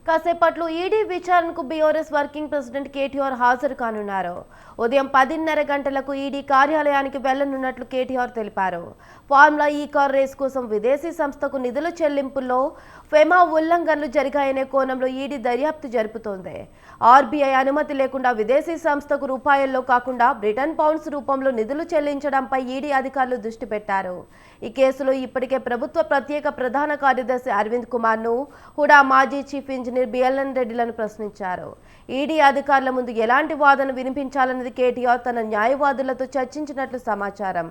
కాసేపట్లో ఈడీ విచారణకు BRS working president KTR హాజరు కానున్నారు. ఉదయం 10:30 గంటలకు ఈడీ కార్యాలయానికి వెళ్లనున్నట్లు కేటీఆర్ తెలిపారు. ఫార్ములా ఈ కార్ రేస్ కోసం విదేశీ సంస్థకు నిధుల చెల్లింపుల్లో ఫెమా ఉల్లంఘనలు జరిగాయనే కోణంలో ఈడీ దర్యాప్తు జరుపుతోంది. ఆర్బీఐ అనుమతి లేకుండా విదేశీ సంస్థకు రూపాయల్లో కాకుండా బ్రిటన్ పౌండ్స్ రూపంలో నిధులు చెల్లించడంపై ఈడీ అధికారులు దృష్టి పెట్టారు. ఈ కేసులో ఇప్పటికే ప్రభుత్వ ప్రత్యేక ప్రధాన కార్యదర్శి అరవింద్ కుమార్ను, హుడా మాజీ చీఫ్ ఇంజనీర్ బిఎల్ఎన్ రెడ్డిలను ప్రశ్నించారు. ఈడీ అధికారుల ముందు ఎలాంటి వాదన వినిపించాలన్నది కేటీఆర్ తన న్యాయవాదులతో చర్చించినట్లు సమాచారం.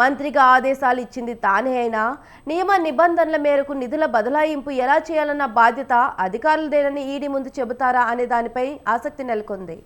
మంత్రిగా ఆదేశాలు ఇచ్చింది తానే అయినా నియమ నిబంధనల మేరకు నిధుల బదలాయింపు ఎలా చేయాలన్న బాధ్యత అధికారులదేనని ఈడీ ముందు చెబుతారా అనే దానిపై ఆసక్తి నెలకొంది.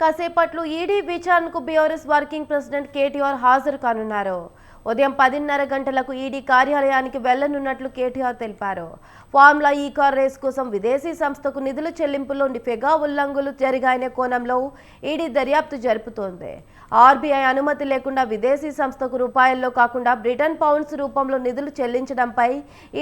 కాసేపట్లో ఈడీ విచారణకు బీఆర్ఎస్ వర్కింగ్ ప్రెసిడెంట్ కేటీఆర్ హాజరు కానున్నారు. ఉదయం 10:30 గంటలకు ఈడీ కార్యాలయానికి వెళ్లనున్నట్లు కేటీఆర్ తెలిపారు. ఫార్ములా ఈ కార్ రేస్ కోసం విదేశీ సంస్థకు నిధుల చెల్లింపుల్లో ఫెగా ఉల్లంఘనలు జరిగాయనే కోణంలో ఈడీ దర్యాప్తు జరుపుతోంది. ఆర్బీఐ అనుమతి లేకుండా విదేశీ సంస్థకు రూపాయల్లో కాకుండా బ్రిటన్ పౌండ్స్ రూపంలో నిధులు చెల్లించడంపై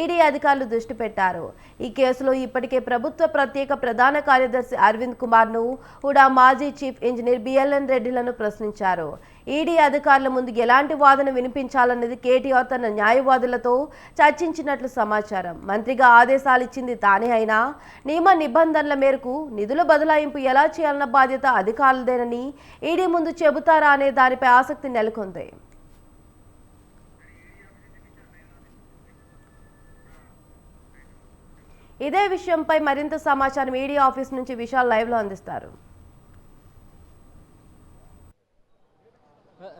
ఈడీ అధికారులు దృష్టి పెట్టారు. ఈ కేసులో ఇప్పటికే ప్రభుత్వ ప్రత్యేక ప్రధాన కార్యదర్శి అరవింద్ కుమార్ను, హుడా మాజీ చీఫ్ ఇంజనీర్ బిఎల్ఎన్ రెడ్డిలను ప్రశ్నించారు. ఈడీ అధికారుల ముందు ఎలాంటి వాదన వినిపించాలన్నది కేటీఆర్ తన న్యాయవాదులతో చర్చించినట్లు సమాచారం. మంత్రిగా ఆదేశాలు ఇచ్చింది తానే అయినా నియమ నిబంధనల మేరకు నిధుల బదలాయింపు ఎలా చేయాలన్న బాధ్యత అధికారులదేనని ఈడీ ముందు చెబుతారా అనే దానిపై ఆసక్తి నెలకొంది. ఇదే విషయంపై మరింత సమాచారం ఈడీ ఆఫీస్ నుంచి విశాల్ లైవ్ లో అందిస్తారు.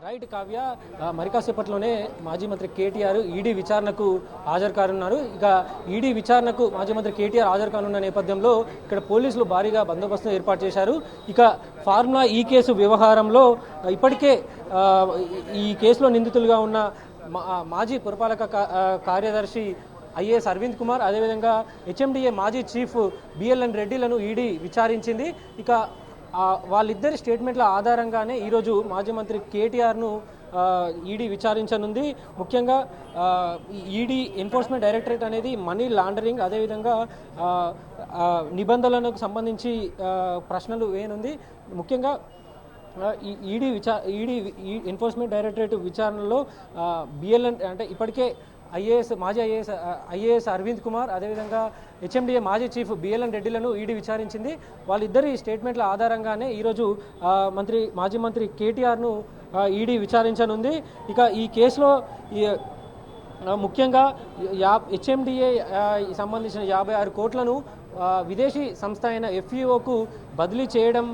రైట్ కావ్య, మరి కాసేపట్లోనే మాజీ మంత్రి కేటీఆర్ ఈడీ విచారణకు హాజరు కానున్నారు. ఇక ఈడీ విచారణకు మాజీ మంత్రి కేటీఆర్ హాజరు కానున్న నేపథ్యంలో ఇక్కడ పోలీసులు భారీగా బందోబస్తు ఏర్పాటు చేశారు. ఇక ఫార్ములా ఈ కేసు వ్యవహారంలో ఇప్పటికే ఈ కేసులో నిందితులుగా ఉన్న మాజీ పురపాలక కార్యదర్శి ఐఏఎస్ అరవింద్ కుమార్, అదేవిధంగా హెచ్ఎండిఏ మాజీ చీఫ్ బిఎల్ఎన్ రెడ్డిలను ఈడీ విచారించింది. ఇక వాళ్ళిద్దరి స్టేట్మెంట్ల ఆధారంగానే ఈరోజు మాజీ మంత్రి కేటీఆర్ను ఈడీ విచారించనుంది. ముఖ్యంగా ఈడీ ఎన్ఫోర్స్మెంట్ డైరెక్టరేట్ అనేది మనీ లాండరింగ్, అదేవిధంగా నిబంధనలకు సంబంధించి ప్రశ్నలు వేయనుంది. ముఖ్యంగా ఈడీ ఎన్ఫోర్స్మెంట్ డైరెక్టరేట్ విచారణలో బిఎల్ఎన్ అంటే ఇప్పటికే మాజీ ఐఏఎస్ అరవింద్ కుమార్, అదేవిధంగా హెచ్ఎండిఏ మాజీ చీఫ్ బిఎల్ఎన్ రెడ్డిలను ఈడీ విచారించింది. వాళ్ళిద్దరి స్టేట్మెంట్ల ఆధారంగానే ఈరోజు మాజీ మంత్రి కేటీఆర్ను ఈడీ విచారించనుంది. ఇక ఈ కేసులో ముఖ్యంగా హెచ్ఎండిఏ సంబంధించిన 56 కోట్లను విదేశీ సంస్థ అయిన ఎఫ్ఈఓకు బదిలీ చేయడం,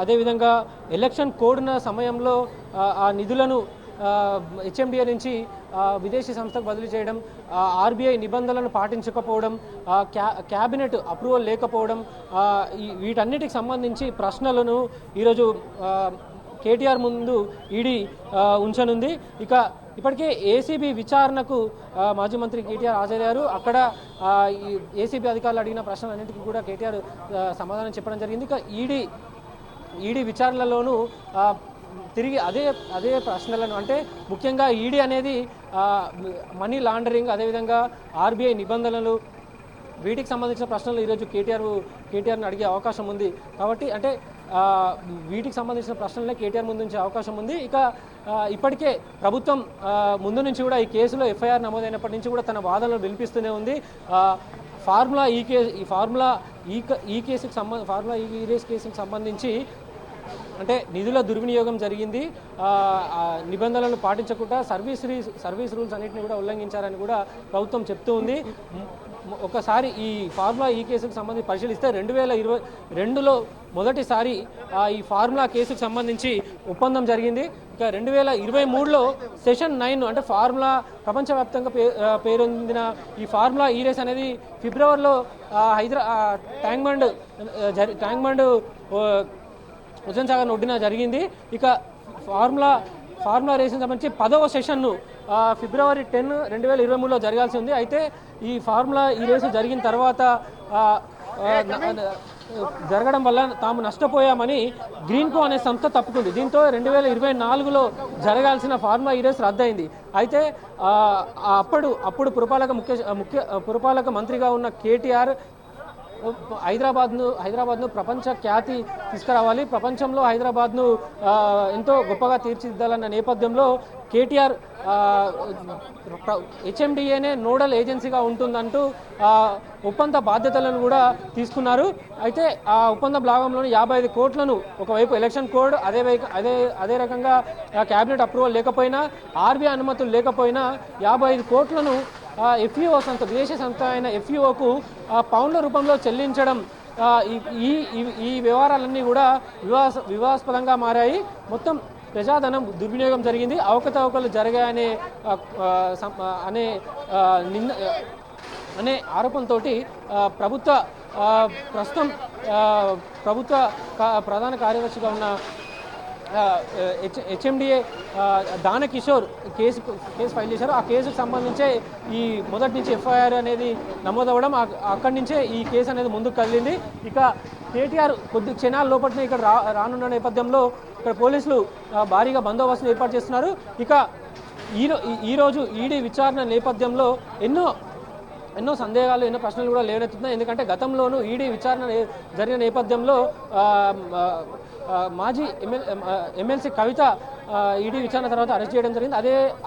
అదేవిధంగా ఎలక్షన్ కోడ్న సమయంలో ఆ నిధులను హెచ్ఎండిఏ నుంచి విదేశీ సంస్థకు బదిలీ చేయడం, ఆర్బీఐ నిబంధనలను పాటించకపోవడం, క్యాబినెట్ అప్రూవల్ లేకపోవడం, వీటన్నిటికి సంబంధించి ప్రశ్నలను ఈరోజు కేటీఆర్ ముందు ఈడీ ఉంచనుంది. ఇక ఇప్పటికే ఏసీబీ విచారణకు మాజీ మంత్రి కేటీఆర్ హాజరయ్యారు. అక్కడ ఏసీబీ అధికారులు అడిగిన ప్రశ్నలన్నింటికీ కూడా కేటీఆర్ సమాధానం చెప్పడం జరిగింది. ఇక ఈడీ విచారణలోనూ తిరిగి అదే ప్రశ్నలను, అంటే ముఖ్యంగా ఈడీ అనేది మనీ లాండరింగ్, అదేవిధంగా ఆర్బీఐ నిబంధనలు, వీటికి సంబంధించిన ప్రశ్నలు ఈరోజు కేటీఆర్ని అడిగే అవకాశం ఉంది. కాబట్టి అంటే వీటికి సంబంధించిన ప్రశ్నలనే కేటీఆర్ ముందు ఉంచే అవకాశం ఉంది. ఇక ఇప్పటికే ప్రభుత్వం ముందు నుంచి కూడా ఈ కేసులో ఎఫ్ఐఆర్ నమోదైనప్పటి నుంచి కూడా తన వాదనలు వినిపిస్తూనే ఉంది. ఫార్ములా ఈ రేస్ కేసుకు సంబంధించి అంటే నిధుల దుర్వినియోగం జరిగింది, నిబంధనలను పాటించకుండా సర్వీస్ రూల్స్ అన్నింటినీ కూడా ఉల్లంఘించారని కూడా ప్రభుత్వం చెప్తూ ఉంది. ఒకసారి ఈ ఫార్ములా ఈ కేసుకు సంబంధించి పరిశీలిస్తే 2022లో మొదటిసారి ఈ ఫార్ములా కేసుకు సంబంధించి ఒప్పందం జరిగింది. ఇక 2023లో సెషన్ 9 అంటే ఫార్ములా ప్రపంచవ్యాప్తంగా పేరొందిన ఈ ఫార్ములా ఈ రేస్ అనేది ఫిబ్రవరిలో ట్యాంక్ బండ్ హుస్సేన్ సాగర్ ఒడ్డున జరిగింది. ఇక ఫార్ములా రేసింగ్ సంబంధించి 10వ సెషన్ను ఫిబ్రవరి 10, 2023లో జరగాల్సి ఉంది. అయితే ఈ ఫార్ములా ఈ రేసు జరిగిన తర్వాత జరగడం వల్ల తాము నష్టపోయామని గ్రీన్కో అనే సంస్థ తప్పుకుంది. దీంతో 2024లో జరగాల్సిన ఫార్ములా ఈ రేసు రద్దయింది. అయితే అప్పుడు పురపాలక మంత్రిగా ఉన్న కేటీఆర్ హైదరాబాద్ను ప్రపంచ ఖ్యాతి తీసుకురావాలి, ప్రపంచంలో హైదరాబాద్ను ఎంతో గొప్పగా తీర్చిదిద్దాలన్న నేపథ్యంలో కేటీఆర్ హెచ్ఎండిఏనే నోడల్ ఏజెన్సీగా ఉంటుందంటూ ఒప్పంద బాధ్యతలను కూడా తీసుకున్నారు. అయితే ఆ ఒప్పంద భాగంలోని 55 కోట్లను ఒకవైపు ఎలక్షన్ కోడ్, అదే రకంగా క్యాబినెట్ అప్రూవల్ లేకపోయినా, ఆర్బీఐ అనుమతులు లేకపోయినా 55 కోట్లను ఎఫ్ఈఓ సంస్థ, విదేశీ సంస్థ అయిన ఎఫ్ఈఓకు పౌండ్ల రూపంలో చెల్లించడం, ఈ వ్యవహారాలన్నీ కూడా వివాదాస్పదంగా మారాయి. మొత్తం ప్రజాధనం దుర్వినియోగం జరిగింది, అవకతవకలు జరిగాయనే ఆరోపణతో ప్రస్తుతం ప్రభుత్వ ప్రధాన కార్యదర్శిగా ఉన్న హెచ్ఎండిఏ దానకిషోర్ కేసు ఫైల్ చేశారు. ఆ కేసుకు సంబంధించే ఈ మొదటి నుంచి ఎఫ్ఐఆర్ అనేది నమోదవ్వడం, అక్కడి నుంచే ఈ కేసు అనేది ముందుకు కదిలింది. ఇక కేటీఆర్ కొద్ది క్షణాల లోపలనే ఇక్కడ రానున్న నేపథ్యంలో ఇక్కడ పోలీసులు భారీగా బందోబస్తును ఏర్పాటు చేస్తున్నారు. ఇక ఈరోజు ఈడీ విచారణ నేపథ్యంలో ఎన్నో సందేహాలు, ఎన్నో ప్రశ్నలు కూడా లేవనెత్తుతున్నాయి. ఎందుకంటే గతంలోనూ ఈడీ విచారణ జరిగిన నేపథ్యంలో మాజీ ఎమ్మెల్సీ కవిత ఈడీ విచారణ తర్వాత అరెస్ట్ చేయడం జరిగింది.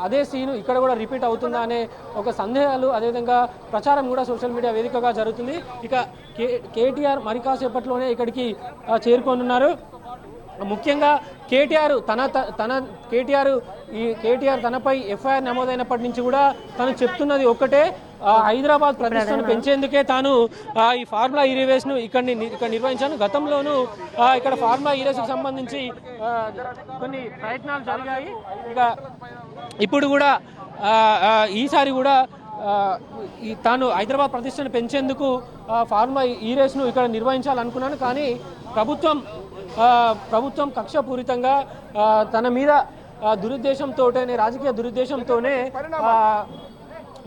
అదే సీను ఇక్కడ కూడా రిపీట్ అవుతుందా అనే ఒక సందేహాలు, అదేవిధంగా ప్రచారం కూడా సోషల్ మీడియా వేదికగా జరుగుతుంది. ఇక కేటీఆర్ మరి కాసేపట్లోనే ఇక్కడికి చేరుకోనున్నారు. ముఖ్యంగా కేటీఆర్ తనపై ఎఫ్ఐఆర్ నమోదైనప్పటి నుంచి కూడా తను చెప్తున్నది ఒక్కటే, హైదరాబాద్ ప్రతిష్టను పెంచేందుకే తాను ఈ ఫార్ములా ఈ రేస్ను ఇక్కడ నిర్వహించాను. గతంలోనూ ఇక్కడ ఫార్ములా ఈ రేస్కు సంబంధించి కొన్ని ప్రయత్నాలు జరిగాయి. ఇక ఇప్పుడు కూడా ఈసారి కూడా తాను హైదరాబాద్ ప్రతిష్టను పెంచేందుకు ఫార్ములా ఈ రేస్ను ఇక్కడ నిర్వహించాలనుకున్నాను. కానీ ప్రభుత్వం కక్షపూరితంగా తన మీద రాజకీయ దురుద్దేశంతోనే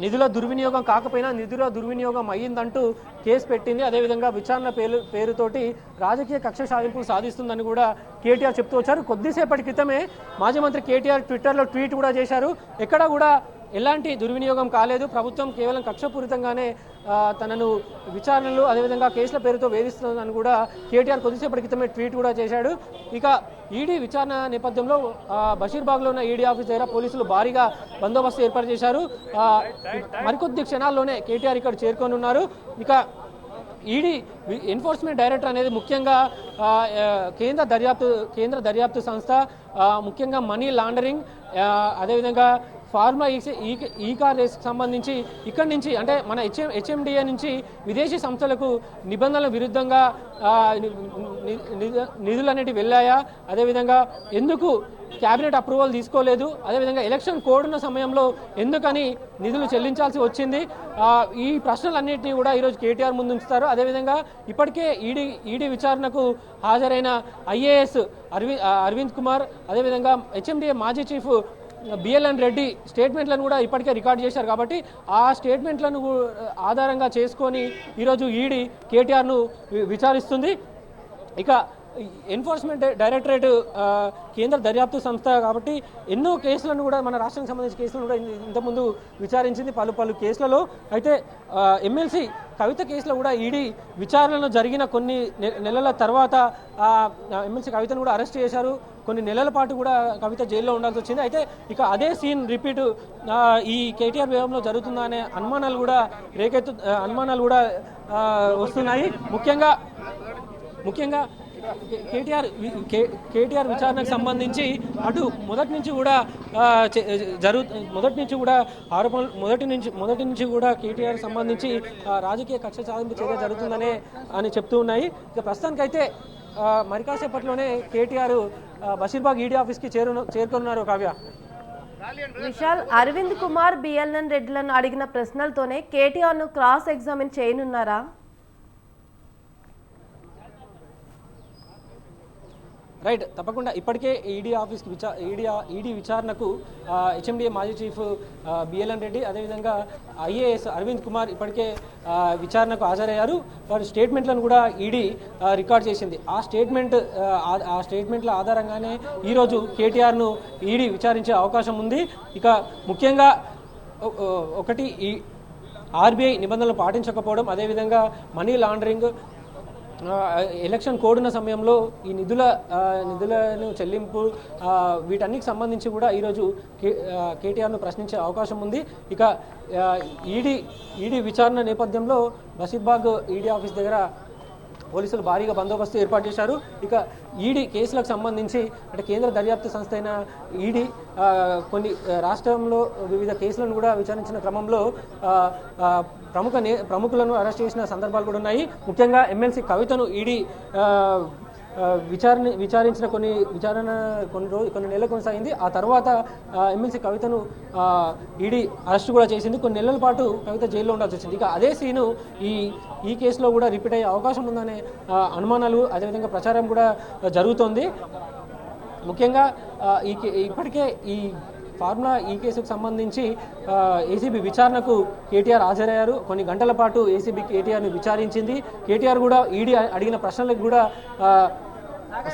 నిధుల దుర్వినియోగం కాకపోయినా నిధుల దుర్వినియోగం అయ్యిందంటూ కేసు పెట్టింది. అదేవిధంగా విచారణ పేరుతోటి రాజకీయ కక్ష సాధింపులు సాధిస్తుందని కూడా కేటీఆర్ చెప్తూ వచ్చారు. కొద్దిసేపటి క్రితమే మాజీ మంత్రి కేటీఆర్ ట్విట్టర్లో ట్వీట్ కూడా చేశారు. ఎక్కడా కూడా ఎలాంటి దుర్వినియోగం కాలేదు, ప్రభుత్వం కేవలం కక్షపూరితంగానే తనను విచారణలు అదేవిధంగా కేసుల పేరుతో వేధిస్తుందని కూడా కేటీఆర్ కొద్దిసేపటి క్రితమే ట్వీట్ కూడా చేశాడు. ఇక ఈడీ విచారణ నేపథ్యంలో బషీర్బాగ్లో ఉన్న ఈడీ ఆఫీస్ దగ్గర పోలీసులు భారీగా బందోబస్తు ఏర్పాటు చేశారు. మరికొద్ది క్షణాల్లోనే కేటీఆర్ ఇక్కడ చేరుకోనున్నారు. ఇక ఈడీ ఎన్ఫోర్స్మెంట్ డైరెక్టర్ అనేది ముఖ్యంగా కేంద్ర దర్యాప్తు సంస్థ, ముఖ్యంగా మనీ లాండరింగ్, అదేవిధంగా ఫార్ములా ఈ కార్ రేస్కి సంబంధించి ఇక్కడి నుంచి అంటే మన హెచ్ఎండిఏ నుంచి విదేశీ సంస్థలకు నిబంధనల విరుద్ధంగా నిధులు అనేవి వెళ్ళాయా, అదేవిధంగా ఎందుకు క్యాబినెట్ అప్రూవల్ తీసుకోలేదు, అదేవిధంగా ఎలక్షన్ కోడ్ ఉన్న సమయంలో ఎందుకని నిధులు చెల్లించాల్సి వచ్చింది, ఈ ప్రశ్నలన్నింటినీ కూడా ఈరోజు కేటీఆర్ ముందు ఉంచుతారు. అదేవిధంగా ఇప్పటికే ఈడీ విచారణకు హాజరైన ఐఏఎస్ అరవింద్ కుమార్, అదేవిధంగా హెచ్ఎండిఏ మాజీ చీఫ్ బిఎల్ఎన్ రెడ్డి స్టేట్మెంట్లను కూడా ఇప్పటికే రికార్డ్ చేశారు. కాబట్టి ఆ స్టేట్మెంట్లను ఆధారంగా చేసుకొని ఈరోజు ఈడీ కేటీఆర్ను విచారిస్తుంది. ఇక ఎన్ఫోర్స్మెంట్ డైరెక్టరేట్ కేంద్ర దర్యాప్తు సంస్థ కాబట్టి ఎన్నో కేసులను కూడా మన రాష్ట్రానికి సంబంధించిన కేసులను కూడా ఇంతకుముందు విచారించింది పలు కేసులలో. అయితే ఎమ్మెల్సీ కవిత కేసులో కూడా ఈడీ విచారణలు జరిగిన కొన్ని నెలల తర్వాత ఎమ్మెల్సీ కవితను కూడా అరెస్ట్ చేశారు. కొన్ని నెలల పాటు కూడా కవిత జైల్లో ఉండాల్సి వచ్చింది. అయితే ఇక అదే సీన్ రిపీట్ ఈ కేటీఆర్ వ్యవహారంలో జరుగుతుందా అనే అనుమానాలు కూడా వస్తున్నాయి. ముఖ్యంగా కేటీఆర్ విచారణకు సంబంధించి అటు మొదటి నుంచి కూడా ఆరోపణలు మొదటి నుంచి కూడా కేటీఆర్ సంబంధించి రాజకీయ కక్ష సాధింపు చర్య జరుగుతుందనే అని చెప్తూ ఉన్నాయి. ఇక ప్రస్తుతానికైతే మరి కాసేపట్లోనే కేటీఆర్ బషీర్బాగ్ ఈడీ ఆఫీస్కి చేరుకున్నారు. కావ్య, విశాల్, అరవింద్ కుమార్, బిఎల్ఎన్ రెడ్డిలను అడిగిన ప్రశ్నలతోనే కేటీఆర్ను క్రాస్ ఎగ్జామిన్ చేయనున్నారా? రైట్, తప్పకుండా. ఇప్పటికే ఈడీ ఆఫీస్కి ఈడీ విచారణకు హెచ్ఎండిఏ మాజీ చీఫ్ బిఎల్ఎన్ రెడ్డి, అదేవిధంగా ఐఏఎస్ అరవింద్ కుమార్ ఇప్పటికే విచారణకు హాజరయ్యారు. వారి స్టేట్మెంట్లను కూడా ఈడీ రికార్డ్ చేసింది. ఆ స్టేట్మెంట్ల ఆధారంగానే ఈరోజు కేటీఆర్ను ఈడీ విచారించే అవకాశం ఉంది. ఇక ముఖ్యంగా ఒకటి, ఈ ఆర్బీఐ నిబంధనలు పాటించకపోవడం, అదేవిధంగా మనీ లాండరింగ్, ఎలక్షన్ కోడ్ ఉన్న సమయంలో ఈ నిధులను చెల్లింపు, వీటన్నిటికి సంబంధించి కూడా ఈరోజు కేటీఆర్ను ప్రశ్నించే అవకాశం ఉంది. ఇక ఈడీ విచారణ నేపథ్యంలో బషీర్బాగ్ ఈడీ ఆఫీస్ దగ్గర పోలీసులు భారీగా బందోబస్తు ఏర్పాటు చేశారు. ఇక ఈడీ కేసులకు సంబంధించి అంటే కేంద్ర దర్యాప్తు సంస్థ అయిన ఈడీ కొన్ని రాష్ట్రంలో వివిధ కేసులను కూడా విచారించిన క్రమంలో ప్రముఖులను అరెస్ట్ చేసిన సందర్భాలు కూడా ఉన్నాయి. ముఖ్యంగా ఎమ్మెల్సీ కవితను ఈడీ విచారించిన కొన్ని నెలలు కొనసాగింది. ఆ తర్వాత ఎమ్మెల్సీ కవితను ఈడీ అరెస్ట్ కూడా చేసింది. కొన్ని నెలల పాటు కవిత జైల్లో ఉండాల్సి వచ్చింది. ఇక అదే సీను ఈ కేసులో కూడా రిపీట్ అయ్యే అవకాశం ఉందనే అనుమానాలు, అదేవిధంగా ప్రచారం కూడా జరుగుతోంది. ముఖ్యంగా ఇప్పటికే ఈ ఫార్ములా ఈ కేసుకు సంబంధించి ఏసీబీ విచారణకు కేటీఆర్ హాజరయ్యారు. కొన్ని గంటల పాటు ఏసీబీ కేటీఆర్ని విచారించింది. కేటీఆర్ కూడా ఈడీ అడిగిన ప్రశ్నలకు కూడా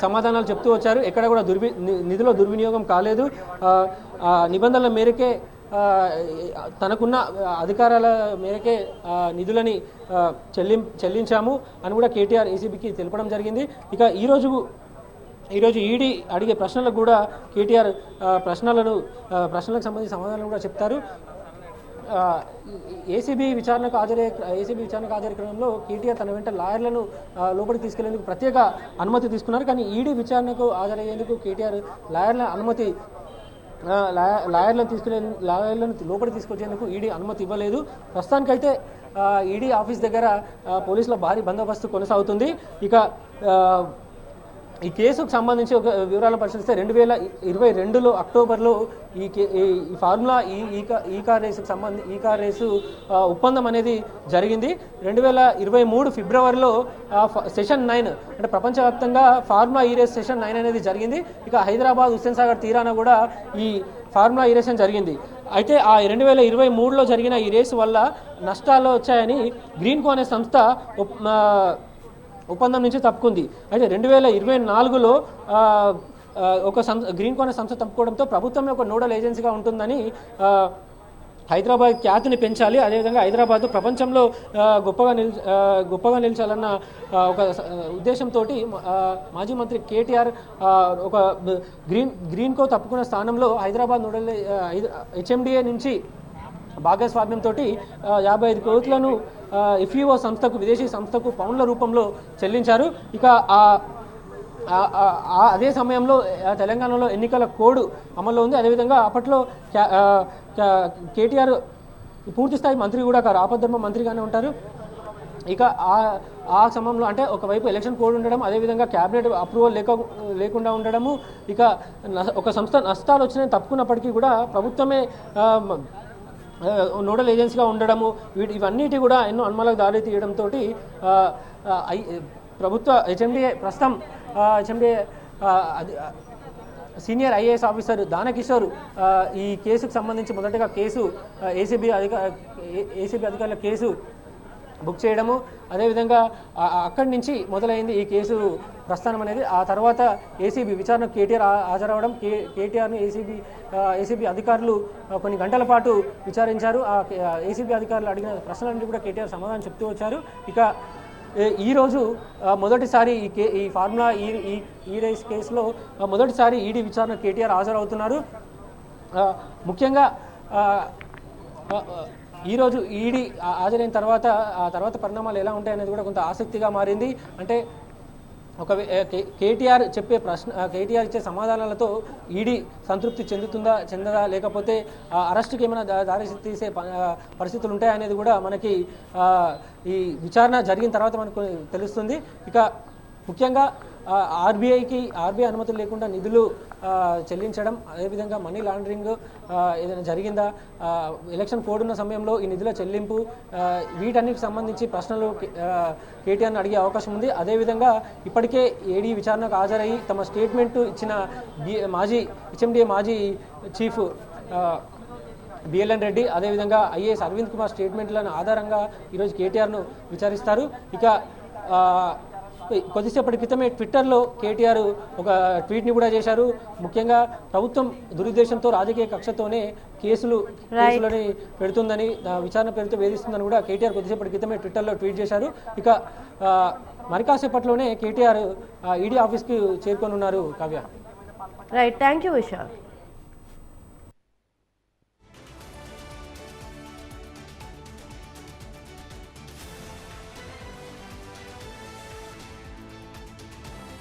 సమాధానాలు చెప్తూ వచ్చారు. ఎక్కడ కూడా నిధుల దుర్వినియోగం కాలేదు, నిబంధనల మేరకే తనకున్న అధికారాల మేరకే నిధులని చెల్లించాము అని కూడా కేటీఆర్ ఏసీబీకి తెలపడం జరిగింది. ఇక ఈరోజు ఈడీ అడిగే ప్రశ్నలకు కూడా కేటీఆర్ ప్రశ్నలకు సంబంధించిన సమాధానాలు కూడా చెప్తారు. ఏసీబీ విచారణకు హాజరు క్రమంలో కేటీఆర్ తన వెంట లాయర్లను లోపలికి తీసుకెళ్లేందుకు ప్రత్యేక అనుమతి తీసుకున్నారు. కానీ ఈడీ విచారణకు హాజరయ్యేందుకు కేటీఆర్ లాయర్లను లోపలికి తీసుకొచ్చేందుకు ఈడీ అనుమతి ఇవ్వలేదు. ప్రస్తుతానికైతే ఈడీ ఆఫీస్ దగ్గర పోలీసుల భారీ బందోబస్తు కొనసాగుతుంది. ఇక ఈ కేసుకు సంబంధించి ఒక వివరాలను పరిశీలిస్తే 2022లో అక్టోబర్లో ఈ ఫార్ములా ఈ కార్ రేసు ఒప్పందం అనేది జరిగింది. 2023 ఫిబ్రవరిలో సెషన్ 9 అంటే ప్రపంచవ్యాప్తంగా ఫార్ములా ఈ రేస్ సెషన్ 9 అనేది జరిగింది. ఇక హైదరాబాద్ హుస్సేన్ సాగర్ తీరాన కూడా ఈ ఫార్ములా ఈ రేస్ జరిగింది. అయితే ఆ 2023లో జరిగిన ఈ రేసు వల్ల నష్టాలు వచ్చాయని గ్రీన్ కో అనే సంస్థ ఒప్పందం నుంచి తప్పుకుంది. అయితే 2024లో గ్రీన్ కో అనే సంస్థ తప్పుకోవడంతో ప్రభుత్వమే ఒక నోడల్ ఏజెన్సీగా ఉంటుందని, హైదరాబాద్ ఖ్యాతిని పెంచాలి, అదేవిధంగా హైదరాబాద్ ప్రపంచంలో గొప్పగా నిలిచాలన్న ఒక ఉద్దేశంతో మాజీ మంత్రి కేటీఆర్ ఒక గ్రీన్ కో తప్పుకున్న స్థానంలో హైదరాబాద్ నోడల్ హెచ్ఎండిఏ నుంచి భాగస్వామ్యంతో 55 కోట్లను ఎఫ్ఈఓ సంస్థకు, విదేశీ సంస్థకు పౌండ్ల రూపంలో చెల్లించారు. ఇక అదే సమయంలో తెలంగాణలో ఎన్నికల కోడ్ అమల్లో ఉంది. అదేవిధంగా అప్పట్లో కేటీఆర్ పూర్తిస్థాయి మంత్రి కూడా కాదు, ఆపద్ధర్మ మంత్రిగానే ఉంటారు. ఇక ఆ సమయంలో అంటే ఒకవైపు ఎలక్షన్ కోడ్ ఉండడం, అదేవిధంగా క్యాబినెట్ అప్రూవల్ లేకుండా ఉండడము, ఇక ఒక సంస్థ నష్టాలు వచ్చినాయి తప్పుకున్నప్పటికీ కూడా ప్రభుత్వమే నోడల్ ఏజెన్సీగా ఉండడము, ఇవన్నిటి కూడా ఎన్నో అనుమానాలకు దారి తీయడంతో ప్రభుత్వ HMDA senior IAS officer Danakishore ఈ కేసుకు సంబంధించి మొదటగా ఏసీబీ అధికారుల కేసు బుక్ చేయడము, అదేవిధంగా అక్కడి నుంచి మొదలైంది ఈ కేసు ప్రస్థానం అనేది. ఆ తర్వాత ఏసీబీ విచారణకు కేటీఆర్ హాజరవడం, కేటీఆర్ని ఏసీబీ అధికారులు కొన్ని గంటల పాటు విచారించారు. ఆ ఏసీబీ అధికారులు అడిగిన ప్రశ్నలన్నీ కూడా కేటీఆర్ సమాధానం చెప్తూ వచ్చారు. ఇక ఈరోజు మొదటిసారి ఈ ఫార్ములా ఈ రేస్ కేసులో మొదటిసారి ఈడీ విచారణ కేటీఆర్ హాజరవుతున్నారు. ముఖ్యంగా ఈరోజు ఈడీ హాజరైన తర్వాత పరిణామాలు ఎలా ఉంటాయనేది కూడా కొంత ఆసక్తిగా మారింది. అంటే కేటీఆర్ చెప్పే కేటీఆర్ ఇచ్చే సమాధానాలతో ఈడీ సంతృప్తి చెందదా లేకపోతే అరెస్ట్కి ఏమైనా దారి తీసే పరిస్థితులు ఉంటాయా అనేది కూడా మనకి ఈ విచారణ జరిగిన తర్వాత మనకు తెలుస్తుంది. ఇక ముఖ్యంగా ఆర్బీఐ అనుమతులు లేకుండా నిధులు చెల్లించడం, అదేవిధంగా మనీ లాండరింగ్ ఏదైనా జరిగిందా, ఎలక్షన్ కోడ్ ఉన్న సమయంలో ఈ నిధుల చెల్లింపు, వీటన్నిటికి సంబంధించి ప్రశ్నలు కేటీఆర్ని అడిగే అవకాశం ఉంది. అదేవిధంగా ఇప్పటికే ఈడీ విచారణకు హాజరయ్యి తమ స్టేట్మెంట్ ఇచ్చిన హెచ్ఎండిఏ మాజీ చీఫ్ బిఎల్ఎన్ రెడ్డి, అదేవిధంగా ఐఏఎస్ అరవింద్ కుమార్ స్టేట్మెంట్లను ఆధారంగా ఈరోజు కేటీఆర్ను విచారిస్తారు. ఇక కొద్దిసేపటి క్రితమే ట్విట్టర్లో కేటీఆర్ ఒక ట్వీట్ని కూడా చేశారు. ముఖ్యంగా ప్రభుత్వం దురుద్దేశంతో రాజకీయ కక్షతోనే కేసులని పెడుతుందని, విచారణ పేరుతో వేధిస్తుందని కూడా కేటీఆర్ కొద్దిసేపటి క్రితమే ట్విట్టర్లో ట్వీట్ చేశారు. ఇక మరి కాసేపట్లోనే కేటీఆర్ ఈడీ ఆఫీస్కి చేరుకొని ఉన్నారు. Kavya. Right, thank you Vishal.